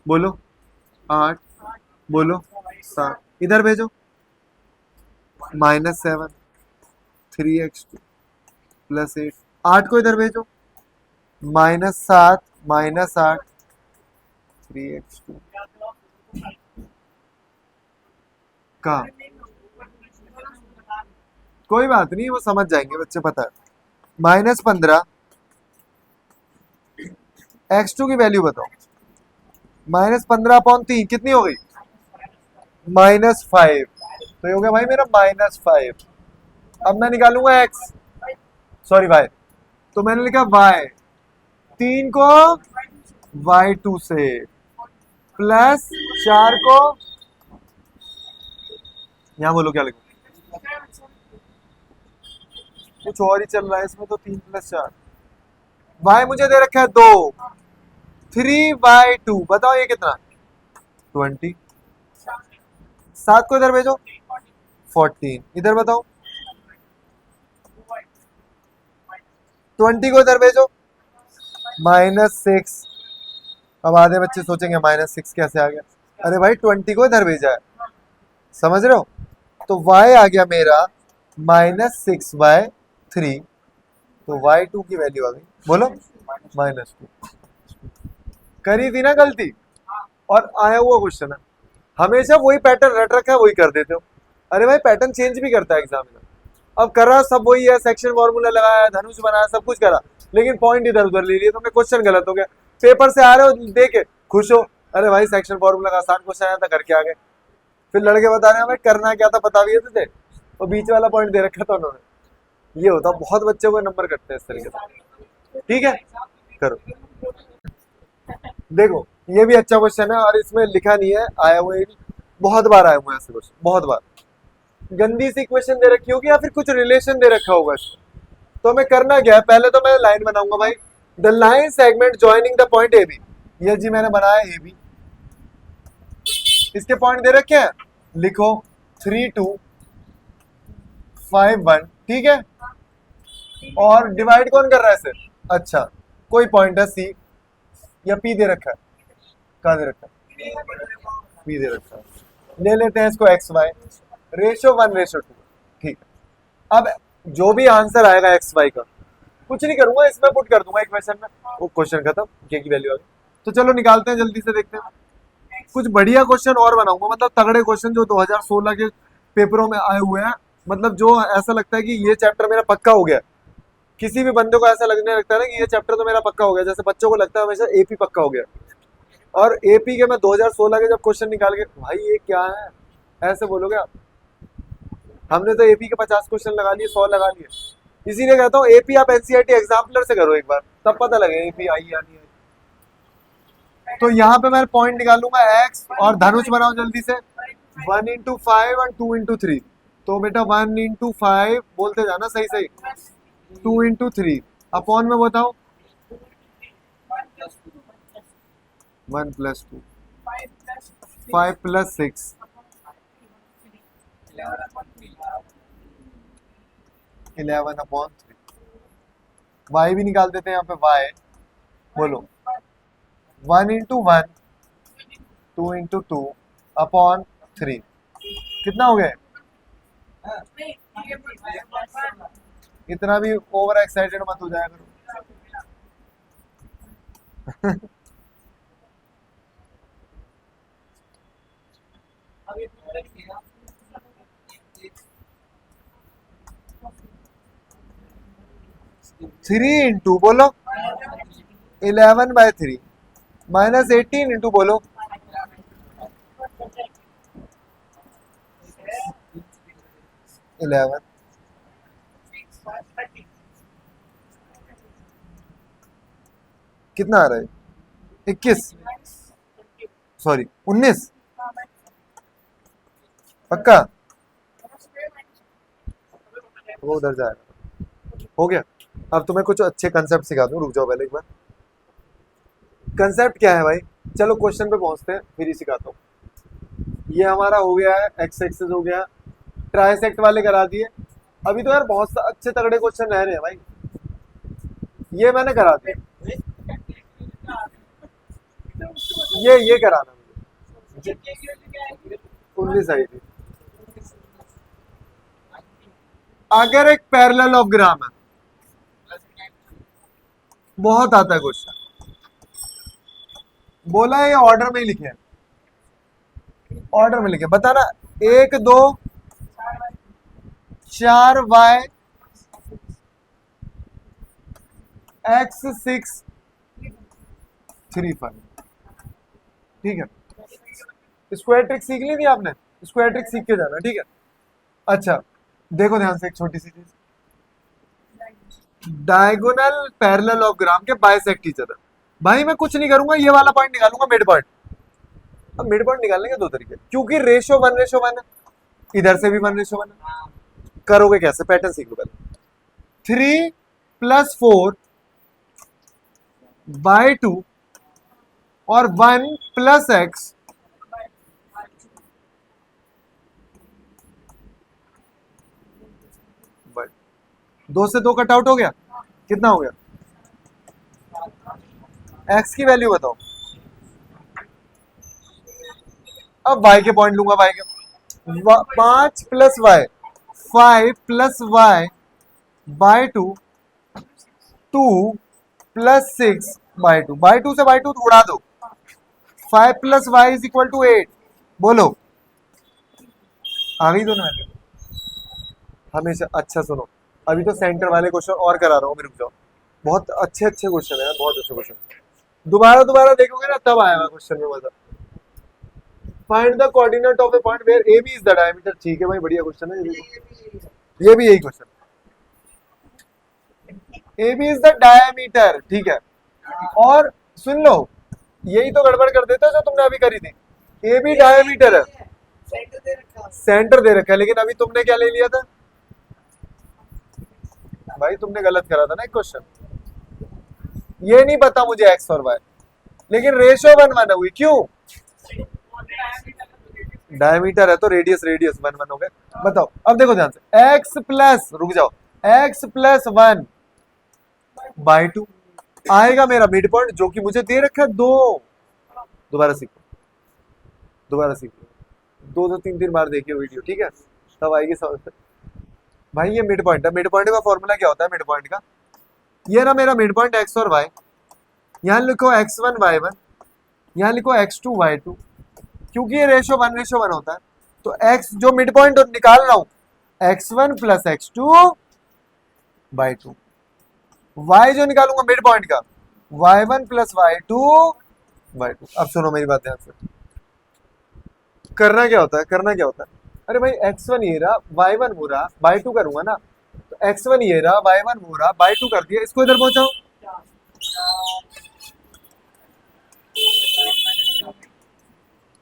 बोलो 8, बोलो 7, इधर भेजो -7, 3x2 + 8, 8 को इधर भेजो -7 -8, 3x2 का। कोई बात नहीं, वो समझ जाएंगे बच्चे, पता है। -15, x2 की वैल्यू बताओ। -15/3 कितनी हो गई, -5। तो ये हो गया भाई मेरा -5। अब मैं निकालूंगा x, सॉरी y। तो मैंने लिखा y, 3 को y2 से, प्लस 4 को, यहाँ बोलो क्या लिखूं, कुछ और ही चल रहा है इसमें तो। 3 + 4, y मुझे दे रखा है 2, 3/2। बताओ ये कितना, 20। 7 को इधर भेजो 14, इधर बताओ 20 को इधर भेजो -6। अब आधे बच्चे सोचेंगे -6 कैसे आ गया। अरे भाई 20 को इधर भेजा है, समझ रहे हो। तो y आ गया मेरा -6/3। तो y2 की वैल्यू आ गई, बोलो -2। करी थी ना गलती, और आया हुआ क्वेश्चन है। हमेशा वही पैटर्न रट रखा है, वही कर देते हो। अरे भाई पैटर्न चेंज भी करता है एग्जामिनर। अब कर रहा सब वही है, सेक्शन फॉर्मूला लगाया, धनुष बनाया, सब कुछ करा, लेकिन पॉइंट इधर उधर ले लिए, तो मैं क्वेश्चन गलत हो गया। पेपर से आ रहे हो देखे खुश हो, अरे भाई सेक्शन फॉर्मूला का आसान क्वेश्चन आया था, करके आ गए। फिर लड़के बता रहे हैं भाई करना क्या था बता भी तुझे, और बीच वाला पॉइंट दे रखा था उन्होंने। ये होता, बहुत बच्चे को नंबर कटते हैं इस तरीके से। ठीक है, करो। देखो ये भी अच्छा क्वेश्चन है, और इसमें लिखा नहीं है, आया हुआ है, बहुत बार आया हुआ है ऐसे क्वेश्चन, बहुत बार। गंदी सी इक्वेशन दे रखी होगी, या फिर कुछ रिलेशन दे रखा होगा इसमें। तो हमें करना क्या है, पहले तो मैं लाइन बनाऊंगा भाई। The line segment joining the point A B. ये जी मैंने बनाया ए बी, इसके पॉइंट दे रखे हैं, लिखो 3 2 5 1। ठीक है, और डिवाइड कौन कर रहा है इसे, अच्छा कोई पॉइंट है सी या पी दे रखा है, कहा दे रखा है, पी दे रखा है। ले लेते हैं इसको एक्स वाई, रेशो 1:2। ठीक है, अब जो भी आंसर आएगा एक्स वाई का, कुछ नहीं करूंगा, इसमें पुट कर दूंगा इक्वेशन में, वो क्वेश्चन खत्म, के की वैल्यू आ गई। तो चलो निकालते हैं, जल्दी से देखते हैं। कुछ बढ़िया क्वेश्चन और बनाऊंगा, मतलब तगड़े क्वेश्चन जो 2016 के पेपरों में आए हुए हैं, मतलब जो ऐसा लगता है कि ये चैप्टर मेरा पक्का हो गया। किसी भी बंदे को ऐसा लगने लगता है ना कि ये चैप्टर तो मेरा पक्का हो गया, जैसे बच्चों को लगता है हमेशा एपी पक्का हो गया। और एपी के मैं 2016 के जब क्वेश्चन निकाल के, भाई ये क्या है, ऐसे बोलोगे आप। हमने तो एपी के 50 क्वेश्चन लगा लिए, 100 लगा लिए। इसीलिए कहता हूँ एपी आप एनसीईआरटी एग्जाम्पलर से करो एक बार, तब पता लगे एपी आई या नहीं आई। तो यहाँ पे मैं पॉइंट निकालूंगा एक्स, और धनुष बनाओ जल्दी से, 1 × 5 और 2 × 3। तो बेटा 1 × 5 बोलते जाना सही सही, 2 × 3 अपॉन में बताओ 1 + 2, 5 + 6, 11/3। y भी निकाल देते हैं यहाँ पे, y बोलो 1 × 1, 2 × 2 अपॉन 3। कितना हो गया, इतना भी ओवर एक्साइटेड मत हो जाया करो। 3 × बोलो 11/3 -18 × बोलो 11। कितना आ रहा है, 21, सॉरी 19, पक्का वो उधर जाएगा। हो गया। अब तुम्हें कुछ अच्छे कंसेप्ट सिखा दूं, रुक जाओ पहले एक बार। कंसेप्ट क्या है भाई, चलो क्वेश्चन पे पहुंचते हैं, फिर ही सिखाता हूँ। ये हमारा हो गया है, एक्स एक्सेस हो गया, ट्राइसेक्ट वाले करा दिए। अभी तो यार बहुत अच्छे तगड़े क्वेश्चन रह रहे हैं भाई, ये मैंने करा दिया। ये कराना मुझे, 19 आई थी। अगर एक पैरेललोग्राम है, बहुत आता है क्वेश्चन, बोला है ये ऑर्डर में ही लिखे हैं, ऑर्डर में लिखे बताना। 1 2 4 वाई एक्स 6 3 5, ठीक है। स्क्वायर ट्रिक सीख ली थी आपने, स्क्वायर ट्रिक सीख के जाना, ठीक है। अच्छा देखो ध्यान से, एक छोटी सी चीज, डायगोनल पैरेललोग्राम के बाइसेक्ट ईच अदर। भाई मैं कुछ नहीं करूंगा, ये वाला पॉइंट निकालूंगा, मिड पॉइंट। अब मिड पॉइंट निकालने के दो तरीके, क्योंकि रेशो 1:1 है, इधर से भी 1:1 है। करोगे कैसे, पैटर्न सीख लो पहले। 3+4/2 और 1+x, दो से दो कट आउट हो गया, कितना हो गया, x की वैल्यू बताओ। अब y के पॉइंट लूंगा, y के 5+y 5+y/2 2+6/2 से by2 तो उड़ा दो, 5+y=8। बोलो आ गई दोनों वैल्यू हमेशा। अच्छा सुनो, अभी तो सेंटर वाले क्वेश्चन और करा रहा हूँ, रुक जाओ, बहुत अच्छे अच्छे क्वेश्चन है, बहुत अच्छे क्वेश्चन। दोबारा दोबारा देखोगे ना तब आएगा क्वेश्चन में मजा। Find the coordinate of a point where A B is the diameter. ठीक है भाई, बढ़िया क्वेश्चन है ये भी यही question, A B is the diameter, ठीक है। और सुन लो, यही तो गड़बड़ कर देते हो जो तुमने अभी करी थी, ए बी डायमीटर है, सेंटर दे रखा है, लेकिन अभी तुमने क्या ले लिया था भाई, तुमने गलत करा था ना एक क्वेश्चन। ये नहीं पता मुझे एक्स और वाई, लेकिन रेशियो 1:1 हुई, क्यों, डायमीटर है तो रेडियस रेडियस 1:1 हो गया। बताओ अब देखो ध्यान से, एक्स प्लस, रुक जाओ, x+1/2 आएगा मेरा मिड पॉइंट, जो कि मुझे दे रखा है 2। दोबारा सीखो, दोबारा सीखो, 2-3 बार देखिए वीडियो, ठीक है, तब आएगी समझ में। भाई ये मिड पॉइंट है, मिड पॉइंट का फॉर्मूला क्या होता है मिड पॉइंट का, ये ना मेरा मिड पॉइंट एक्स और वाई, यहाँ लिखो x1y1, यहाँ लिखो x2y2, क्योंकि ये रेशो 1:1 होता है, तो x जो मिड पॉइंट निकाल रहा हूं x1 + x2/2, y जो निकालूंगा मिड पॉइंट का y1 + y2/2। अब सुनो मेरी बात ध्यान से, करना क्या होता है, करना क्या होता है, अरे भाई x1 ये रहा, y1 हो रहा, y2 करूंगा ना, तो x1 ये रहा, y1 हो रहा, y2 कर दिया, इसको इधर पहुंचाओ,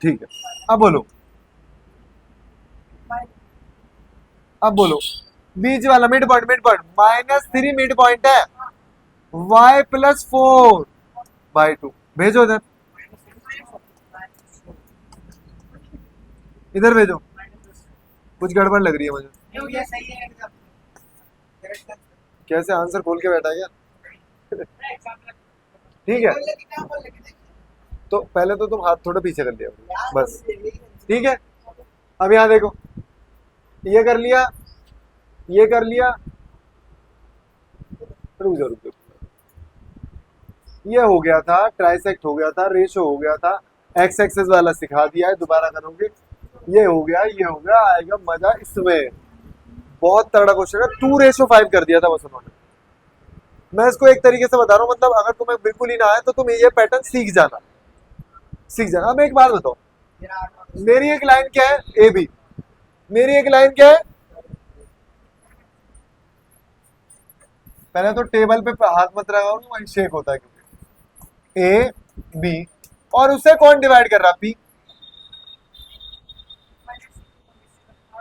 ठीक है। अब बोलो, अब बोलो, बीच वाला mid point, mid point -3 mid point है, y + 4/2 भेजो इधर, इधर भेजो, कुछ गड़बड़ लग रही है मुझे। कैसे आंसर खोल के बैठा क्या ठीक है, तो पहले तो तुम हाथ थोड़ा पीछे कर लिया बस, ठीक है। अब यहाँ देखो, ये कर लिया, ये कर लिया, रुक जाओ रुक जाओ, ये हो गया था, ट्राइसेक्ट हो गया था, रेशो हो गया था, एक्स एक्सेस वाला सिखा दिया है, दोबारा करोगे, ये हो गया, ये हो गया, आएगा मजा इसमें। बहुत तगड़ा क्वेश्चन है, 2:5 कर दिया था बस उन्होंने। मैं इसको एक तरीके से बता रहा हूँ, मतलब अगर तुम्हें बिल्कुल ही ना आए तो तुम ये पैटर्न सीख जाना, सीख जाना। अब एक बात बताओ, मेरी एक लाइन क्या है, ए बी, मेरी एक लाइन क्या है, पहले तो टेबल पे हाथ मत लगाओ, वही शेक होता है, क्योंकि ए बी, और उससे कौन डिवाइड कर रहा, पी,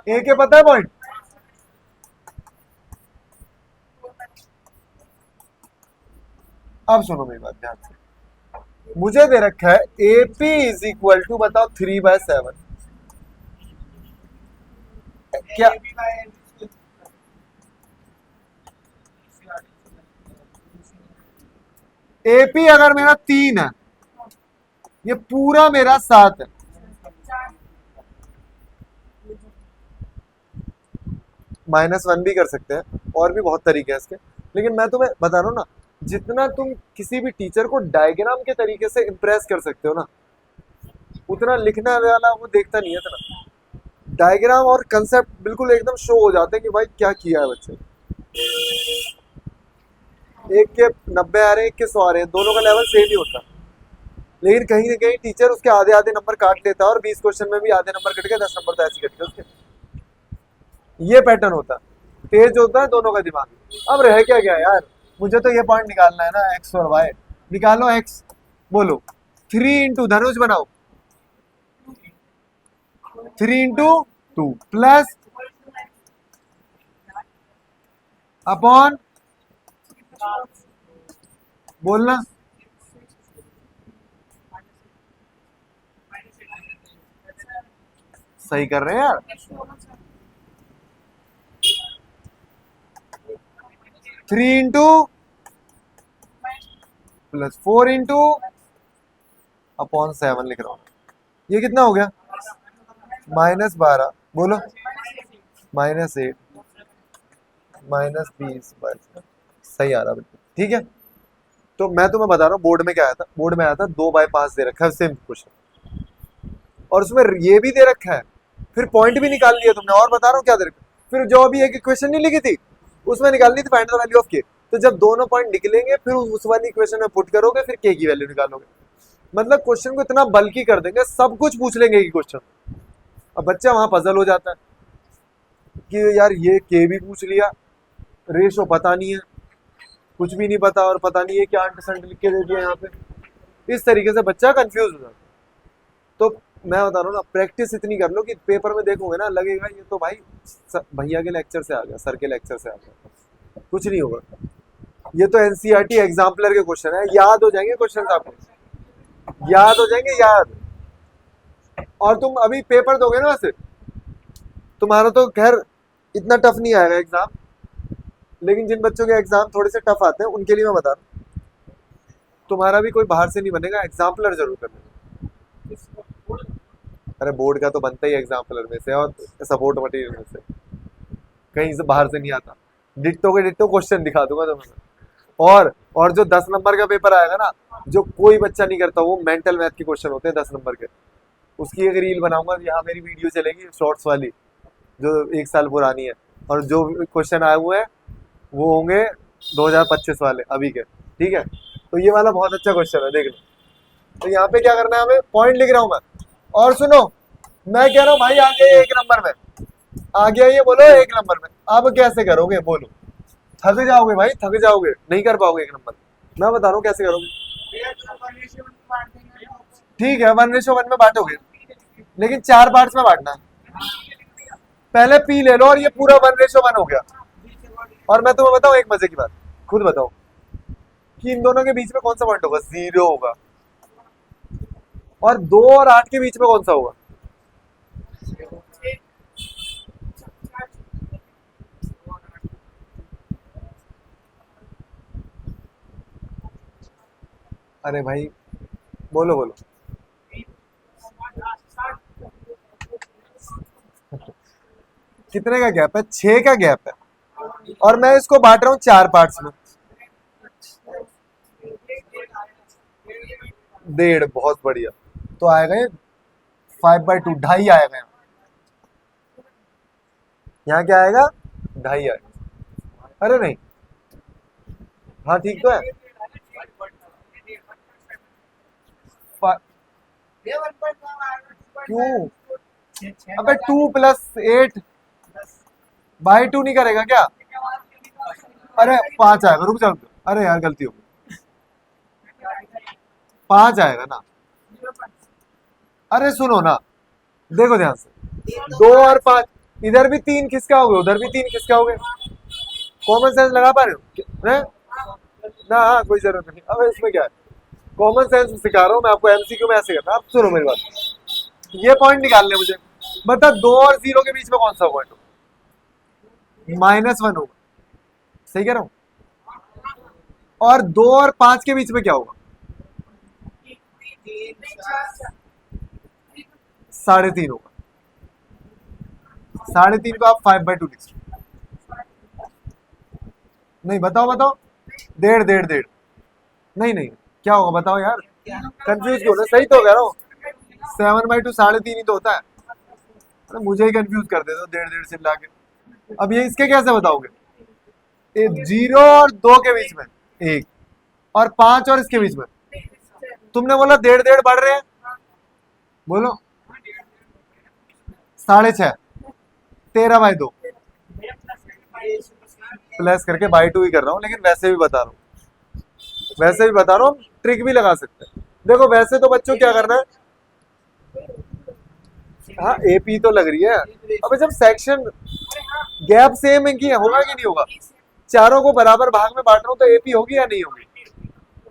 ए के पता है पॉइंट, अब सुनो मेरी बात ध्यान से, मुझे दे रखा है AP इज इक्वल टू, बताओ 3/7, क्या AP अगर मेरा 3 है, ये पूरा मेरा 7 है, -1 भी कर सकते हैं, और भी बहुत तरीके हैं इसके, लेकिन मैं तुम्हें बता रहा हूँ ना, जितना तुम किसी भी टीचर को डायग्राम के तरीके से इम्प्रेस कर सकते हो ना, उतना लिखने वाला वो देखता नहीं है इतना। डायग्राम और कंसेप्ट बिल्कुल एकदम शो हो जाते हैं कि भाई क्या किया है बच्चे। एक के 90 आ रहे हैं, एक के 100 आ रहे हैं, दोनों का लेवल सेम ही होता है, लेकिन कहीं ना कहीं टीचर उसके आधे आधे नंबर काट लेता है, और 20 क्वेश्चन में भी आधे नंबर कट गए, 10 नंबर तो ऐसे कट गए उसके। ये पैटर्न होता है, तेज होता है दोनों का दिमाग। अब रह क्या गया यार, मुझे तो ये पॉइंट निकालना है ना, एक्स और वाई। निकालो एक्स, बोलो 3 इंटू, धनुष बनाओ, 3 इंटू 2 प्लस अपॉन, बोलना, सही कर रहे हैं यार। 3 इंटू +4 इंटू/7 लिख रहा हूँ। ये कितना हो गया? -12, बोलो, -8, -20/7, सही आ रहा बिल्कुल, ठीक है। तो मैं तुम्हें बता रहा हूँ बोर्ड में क्या आया था, बोर्ड में आया था 2/5 दे रखा है सेम क्वेश्चन, और उसमें ये भी दे रखा है, फिर पॉइंट भी निकाल लिया तुमने, और बता रहा हूँ क्या दे रखा है, फिर जो अभी एक इक्वेशन नहीं लिखी थी उसमें निकालनी थी फाइंड द वैल्यू ऑफ के। तो जब दोनों पॉइंट निकलेंगे फिर उस वाली इक्वेशन में पुट करोगे, फिर के की वैल्यू निकालोगे। मतलब क्वेश्चन को इतना बल्कि कर देंगे, सब कुछ पूछ लेंगे कि क्वेश्चन। अब बच्चा वहां पजल हो जाता है कि यार ये के भी पूछ लिया, रेशो पता नहीं है, कुछ भी नहीं पता, और पता नहीं है क्या आंट लिख के दे दिया यहाँ पे। इस तरीके से बच्चा कंफ्यूज हो जाता है। तो मैं बता रहा हूँ ना, प्रैक्टिस इतनी कर लो कि पेपर में देखोगे ना, लगेगा ये तो भाई भैया के लेक्चर से आ गया, सर के लेक्चर से आ गया, कुछ नहीं होगा। ये तो एनसीईआरटी एग्जाम्पलर के क्वेश्चन है, याद हो जाएंगे क्वेश्चन, आपको याद हो जाएंगे, याद। और तुम अभी पेपर दोगे ना, वैसे तुम्हारा तो खैर इतना टफ नहीं आएगा एग्जाम, लेकिन जिन बच्चों के एग्जाम थोड़े से टफ आते हैं उनके लिए मैं बता रहा हूँ, तुम्हारा भी कोई बाहर से नहीं बनेगा, एग्जाम्पलर जरूर करना। अरे बोर्ड का तो बनता ही एग्जाम्पलर में से और सपोर्ट मटेरियल में से, कहीं से बाहर से नहीं आता। डिट्टो के डिट्टो क्वेश्चन दिखा दूंगा तुम्हें। और जो 10 नंबर का पेपर आएगा ना, जो कोई बच्चा नहीं करता, वो मेंटल मैथ के क्वेश्चन होते हैं 10 नंबर के, उसकी एक रील बनाऊंगा, यहाँ मेरी वीडियो चलेगी शॉर्ट्स वाली, जो 1 साल पुरानी है, और जो क्वेश्चन आए हुए हैं वो होंगे 2025 वाले अभी के, ठीक है। तो ये वाला बहुत अच्छा क्वेश्चन है, देख लो। तो यहाँ पे क्या करना है हमें, पॉइंट लिख रहा हूँ मैं, और सुनो, मैं कह रहा हूँ भाई आ गया 1 नंबर में, आ गया ये, बोलो 1 नंबर में। अब कैसे करोगे, बोलो, थक जाओगे भाई, थक जाओगे, नहीं कर पाओगे 1 नंबर। मैं बता रहा हूँ कैसे करोगे। ठीक है, 1:1 में बांटोगे, लेकिन 4 पार्ट्स में बांटना है। पहले पी ले लो, और ये पूरा 1:1 हो गया। और मैं तुम्हें बताऊं एक मजे की बात, खुद बताओ कि इन दोनों के बीच में कौन सा पॉइंट होगा, 0 होगा। और 2 और 8 के बीच में कौन सा होगा? अरे भाई, बोलो बोलो। कितने का गैप है? 6 का गैप है, और मैं इसको बांट रहा हूँ 4 पार्ट्स में। 1.5, बहुत बढ़िया। तो आएगा ये 5/2, 2.5 आएगा यहाँ। यहाँ क्या आएगा? 2.5 आएगा। अरे नहीं, हाँ ठीक तो है। फा- क्यों? अबे 2 + 8/2 नहीं करेगा क्या? अरे 5 आएगा, रुक जाओ। अरे यार गलती हो गई, 5 आएगा ना। अरे सुनो ना, देखो ध्यान से, 2 और 5, इधर भी 3 किसका हो गए, उधर भी 3 किसका हो गए। कॉमन सेंस लगा पा रहे हो हैं? ना हाँ, कोई जरूरत नहीं। अब इसमें क्या है, कॉमन सेंस सिखा रहा हूँ मैं आपको, एमसीक्यू में ऐसे करना। आप सुनो मेरी बात, ये पॉइंट निकालने मुझे बता, 2 और 0 के बीच में कौन सा पॉइंट होगा? -1 होगा, सही कह रहा हूँ। और 2 और 5 के बीच में क्या होगा? 3.5 होगा। 3.5 को आप 5/2 लिख सकते। नहीं, बताओ बताओ। 1.5 नहीं नहीं, क्या होगा बताओ यार, कंफ्यूज क्यों ना, सही तो कह रहा हूँ। 7/2 3.5 ही तो होता है। अरे मुझे ही कंफ्यूज कर देते हो 1.5 से ला के। अब ये इसके कैसे बताओगे? 0 और 2 के बीच में 1, और 5 और इसके बीच में तुमने बोला 1.5 बढ़ रहे हैं, बोलो 6.5, 13/2 प्लस करके /2 ही कर रहा हूँ, लेकिन वैसे भी बता रहा हूँ, वैसे भी बता रहा हूँ, ट्रिक भी लगा सकते हैं। देखो वैसे तो बच्चों क्या करना है, हाँ एपी तो लग रही है। अब जब सेक्शन गैप सेम है कि होगा कि नहीं होगा, चारों को बराबर भाग में बांट रहा हूँ तो एपी होगी या नहीं होगी?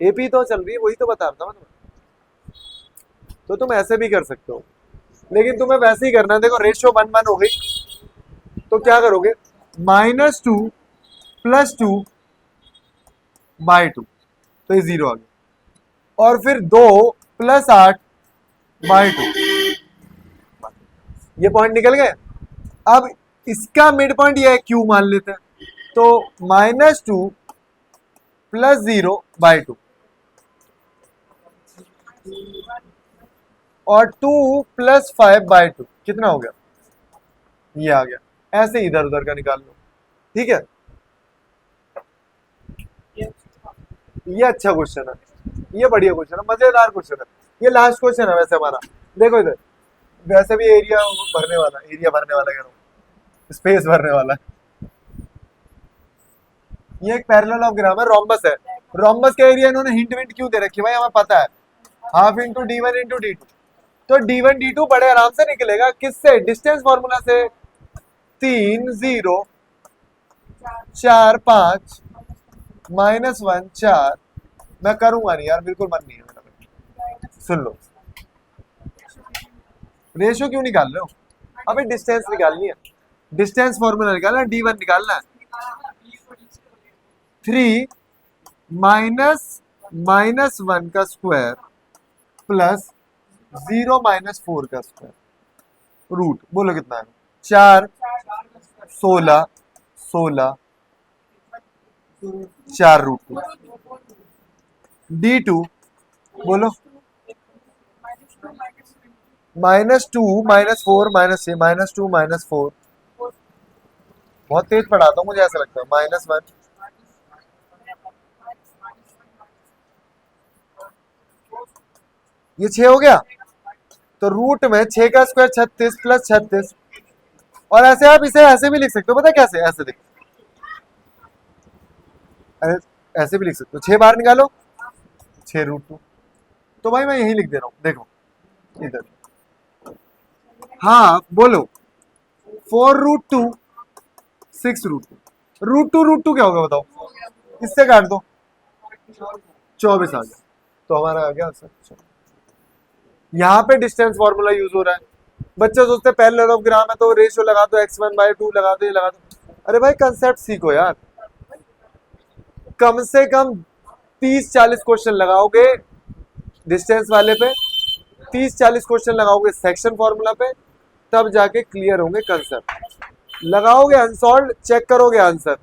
एपी तो चल रही है, वही तो बता रहा था मैं तुम्हें। तो तुम ऐसे भी कर सकते हो, लेकिन तुम्हें वैसे ही करना है। देखो रेशियो 1:1 हो गई, तो क्या करोगे? -2 + 2/2, तो ये 0 आ गया। और फिर 2 + 8/2, ये पॉइंट निकल गए। अब इसका मिड पॉइंट ये है, क्यू मान लेते हैं, तो -2 + 0/2 और 2 + 5/2 कितना हो गया? ये आ गया। ऐसे इधर उधर का निकाल लो, ठीक है। ये अच्छा क्वेश्चन है, ये बढ़िया क्वेश्चन है, मजेदार क्वेश्चन है। ये लास्ट क्वेश्चन है वैसे हमारा। देखो इधर, वैसे भी एरिया भरने वाला, एरिया भरने वाला कह रहा हूँ, स्पेस भरने वाला है। ये एक पैरेललोग्राम है, रोम्बस है। रोम्बस का एरिया इन्होंने हिंट विंट क्यों दे रखी है भाई, हमें पता है, ½ × d1 × d2। तो d1 d2 बड़े आराम से निकलेगा, किससे? डिस्टेंस फॉर्मूला से। 3 0 4 5 -1 4। मैं करूंगा नहीं यार, बिल्कुल मन नहीं है मेरा। सुन लो, रेशियो क्यों निकाल रहे हो? अभी डिस्टेंस निकालनी है, डिस्टेंस फॉर्मूला निकालना है, d1 निकालना है। 3 -1 का स्क्वायर प्लस 0 -4 का स्क्वायर, रूट बोलो कितना है? 4 16 16 4√2। d2 बोलो, -2 -4 -6 -2 -4। बहुत तेज पढ़ाता हूँ मुझे ऐसा लगता है। -1, ये 6 हो गया, तो रूट में 6 का स्क्वायर 36 + 36। और ऐसे आप इसे ऐसे भी लिख सकते हो, पता है कैसे? ऐसे देखो, अरे ऐसे भी लिख सकते हो, 6 बाहर निकालो, 6√2। तो भाई मैं यही लिख दे रहा हूँ, देखो इधर। हाँ बोलो, 4√2 6√2। √2 क्या होगा बताओ? इससे काट दो, 24 आ गया, तो हमारा आ गया आंसर। यहाँ पे डिस्टेंस फॉर्मूला यूज हो रहा है। बच्चे सोचते हैं पैरेललोग्राम है तो रेशियो लगा दो, x1/2 लगा दो, ये लगा दो। अरे भाई कंसेप्ट सीखो यार, कम से कम 30-40 क्वेश्चन लगाओगे डिस्टेंस वाले पे, 30-40 क्वेश्चन लगाओगे सेक्शन फॉर्मूला पे, तब जाके क्लियर होंगे कंसेप्ट। लगाओगे अनसॉल्व, चेक करोगे आंसर,